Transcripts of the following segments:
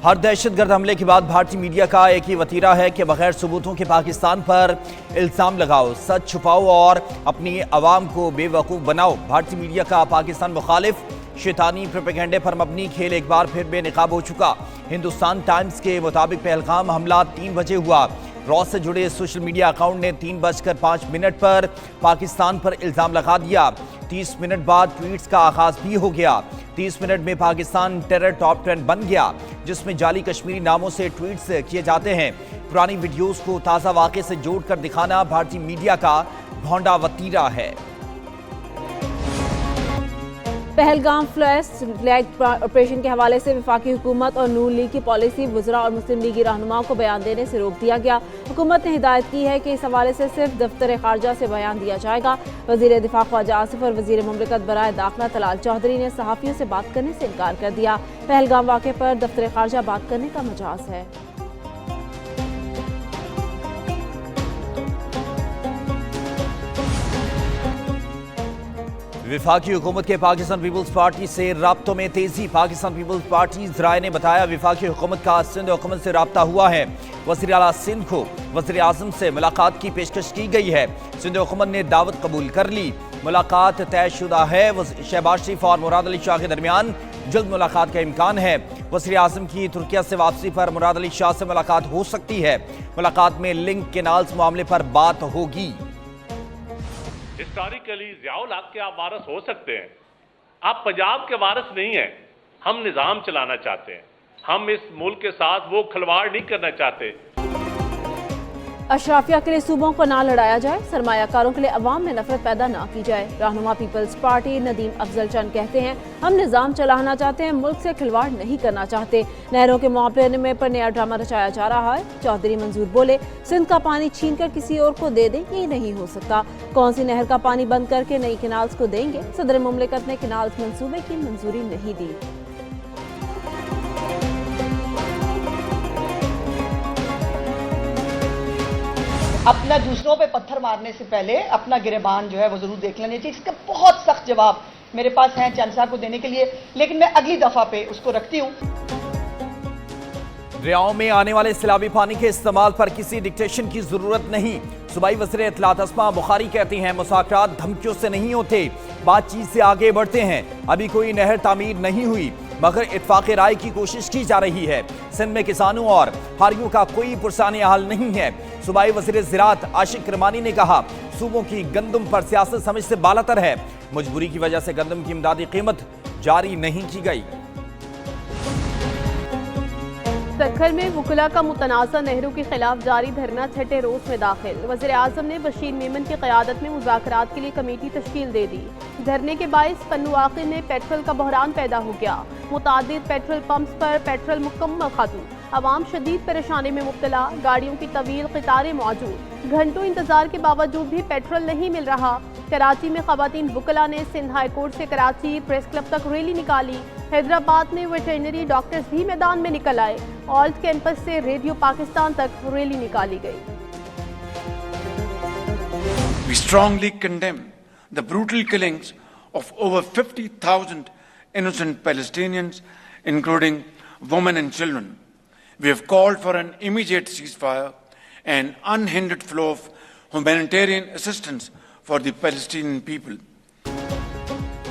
ہر دہشت گرد حملے کے بعد بھارتی میڈیا کا ایک ہی وتیرہ ہے کہ بغیر ثبوتوں کے پاکستان پر الزام لگاؤ، سچ چھپاؤ اور اپنی عوام کو بے وقوف بناؤ۔ بھارتی میڈیا کا پاکستان مخالف شیطانی پروپیگنڈے پر مبنی کھیل ایک بار پھر بے نقاب ہو چکا۔ ہندوستان ٹائمز کے مطابق پہلگام حملہ 3 بجے ہوا۔ را سے جڑے سوشل میڈیا اکاؤنٹ نے 3:05 پر پاکستان پر الزام لگا دیا۔ 30 منٹ بعد ٹویٹس کا آغاز بھی ہو گیا۔ 30 منٹ میں پاکستان ٹیرر ٹاپ 10 بن گیا، جس میں جعلی کشمیری ناموں سے ٹویٹس کیے جاتے ہیں۔ پرانی ویڈیوز کو تازہ واقعے سے جوڑ کر دکھانا بھارتی میڈیا کا بھونڈا وتیرہ ہے۔ پہلگام فلیگ آپریشن کے حوالے سے وفاقی حکومت اور نون لیگ کی پالیسی وزراء اور مسلم لیگی رہنماؤں کو بیان دینے سے روک دیا گیا۔ حکومت نے ہدایت کی ہے کہ اس حوالے سے صرف دفتر خارجہ سے بیان دیا جائے گا۔ وزیر دفاع خواجہ آصف اور وزیر مملکت برائے داخلہ طلال چودھری نے صحافیوں سے بات کرنے سے انکار کر دیا۔ پہلگام واقعے پر دفتر خارجہ بات کرنے کا مجاز ہے۔ وفاقی حکومت کے پاکستان پیپلز پارٹی سے رابطوں میں تیزی۔ پاکستان پیپلز پارٹی ذرائع نے بتایا وفاقی حکومت کا سندھ حکومت سے رابطہ ہوا ہے۔ وزیر اعلیٰ سندھ کو وزیر اعظم سے ملاقات کی پیشکش کی گئی ہے۔ سندھ حکومت نے دعوت قبول کر لی۔ ملاقات طے شدہ ہے۔ شہباز شریف اور مراد علی شاہ کے درمیان جلد ملاقات کا امکان ہے۔ وزیر اعظم کی ترکیہ سے واپسی پر مراد علی شاہ سے ملاقات ہو سکتی ہے۔ ملاقات میں لنک کینالز معاملے پر بات ہوگی۔ ہسٹوریکلی ضیاء الحق کے آپ وارث ہو سکتے ہیں، آپ پنجاب کے وارث نہیں ہیں۔ ہم نظام چلانا چاہتے ہیں، ہم اس ملک کے ساتھ وہ کھلواڑ نہیں کرنا چاہتے۔ اشرافیہ کے لیے صوبوں کو نہ لڑایا جائے، سرمایہ کاروں کے لیے عوام میں نفرت پیدا نہ کی جائے۔ رہنما پیپلز پارٹی ندیم افضل چند کہتے ہیں ہم نظام چلانا چاہتے ہیں، ملک سے کھلواڑ نہیں کرنا چاہتے۔ نہروں کے معاملے پر نیا ڈرامہ رچایا جا رہا ہے۔ چودھری منظور بولے سندھ کا پانی چھین کر کسی اور کو دے دیں، یہ نہیں ہو سکتا۔ کون سی نہر کا پانی بند کر کے نئی کینالز کو دیں گے؟ صدر مملکت نے کینالز منصوبے کی منظوری نہیں دی۔ اپنا دوسروں پہ پتھر مارنے سے پہلے اپنا گریبان جو ہے وہ ضرور دیکھ لینا چاہیے۔ اس کا بہت سخت جواب میرے پاس ہیں چند صاحب کو دینے کے لیے، لیکن میں اگلی دفعہ پہ اس کو رکھتی ہوں۔ دریاؤں میں آنے والے سیلابی پانی کے استعمال پر کسی ڈکٹیشن کی ضرورت نہیں۔ صوبائی وزیر اطلاعات اسما بخاری کہتی ہیں مذاکرات دھمکیوں سے نہیں ہوتے، بات چیت سے آگے بڑھتے ہیں۔ ابھی کوئی نہر تعمیر نہیں ہوئی مگر اتفاق رائے کی کوشش کی جا رہی ہے۔ سندھ میں کسانوں اور ہاریوں کا کوئی پرسانیہ حل نہیں ہے۔ صوبائی وزیر زراعت عاشق کرمانی نے کہا صوبوں کی گندم پر سیاست سمجھ سے بالاتر ہے، مجبوری کی وجہ سے گندم کی امدادی قیمت جاری نہیں کی گئی۔ سکھر میں وکلاء کا متنازع نہروں کے خلاف جاری دھرنا چھٹے روز میں داخل۔ وزیر اعظم نے بشیر میمن کی قیادت میں مذاکرات کے لیے کمیٹی تشکیل دے دی۔ دھرنے کے باعث پنو عاقل میں پیٹرول کا بحران پیدا ہو گیا۔ متعدد پیٹرول پمپس پر پیٹرول مکمل ختم، عوام شدید پریشانی میں مبتلا، گاڑیوں کی طویل قطاریں موجود، گھنٹوں انتظار کے باوجود بھی پیٹرول نہیں مل رہا۔ کراچی میں خواتین وکلاء نے سندھ ہائی کورٹ سے کراچی پریس کلب تک ریلی نکالی۔ حیدرآباد میں ویٹرنری ڈاکٹرز بھی میدان میں نکل آئے۔ آلٹ کیمپس سے ریڈیو پاکستان تک ریلی نکالی گئی۔ We strongly condemn the brutal killings of over 50,000 innocent Palestinians, including women and children. We have called for an immediate ceasefire and unhindered flow of humanitarian assistance for the Palestinian people.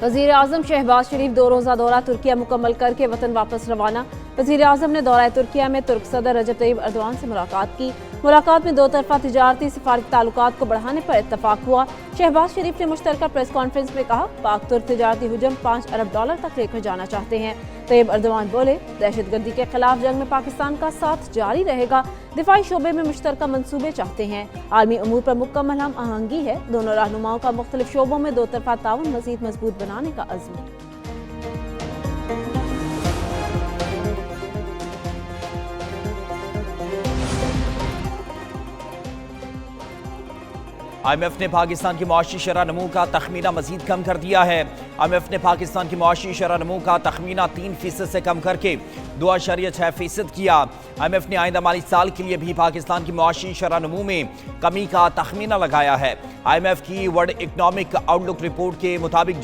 وزیر اعظم شہباز شریف 2 روزہ دورہ ترکیہ مکمل کر کے وطن واپس روانہ۔ وزیر اعظم نے دورہ ترکیہ میں ترک صدر رجب طیب ایردوان سے ملاقات کی۔ ملاقات میں 2 طرفہ تجارتی سفارتی تعلقات کو بڑھانے پر اتفاق ہوا۔ شہباز شریف نے مشترکہ پریس کانفرنس میں کہا پاک ترک تجارتی حجم $5 ارب تک لے کر جانا چاہتے ہیں۔ طیب ایردوان بولے دہشت گردی کے خلاف جنگ میں پاکستان کا ساتھ جاری رہے گا، دفاعی شعبے میں مشترکہ منصوبے چاہتے ہیں، عالمی امور پر مکمل ہم آہنگی ہے، دونوں رہنماؤں کا مختلف شعبوں میں 2 طرفہ تعاون مزید مضبوط بنانے کا عزم۔ آئی ایم ایف نے پاکستان کی معاشی شرح نمو کا تخمینہ مزید کم کر دیا ہے۔ آئی ایم ایف نے پاکستان کی معاشی شرح نمو کا تخمینہ 3% سے کم کر کے 2.6% کیا۔ آئی ایم ایف نے آئندہ مالی سال کے لیے بھی پاکستان کی معاشی شرح نمو میں کمی کا تخمینہ لگایا ہے۔ آئی ایم ایف کی ورلڈ اکنامک آؤٹ لک رپورٹ کے مطابق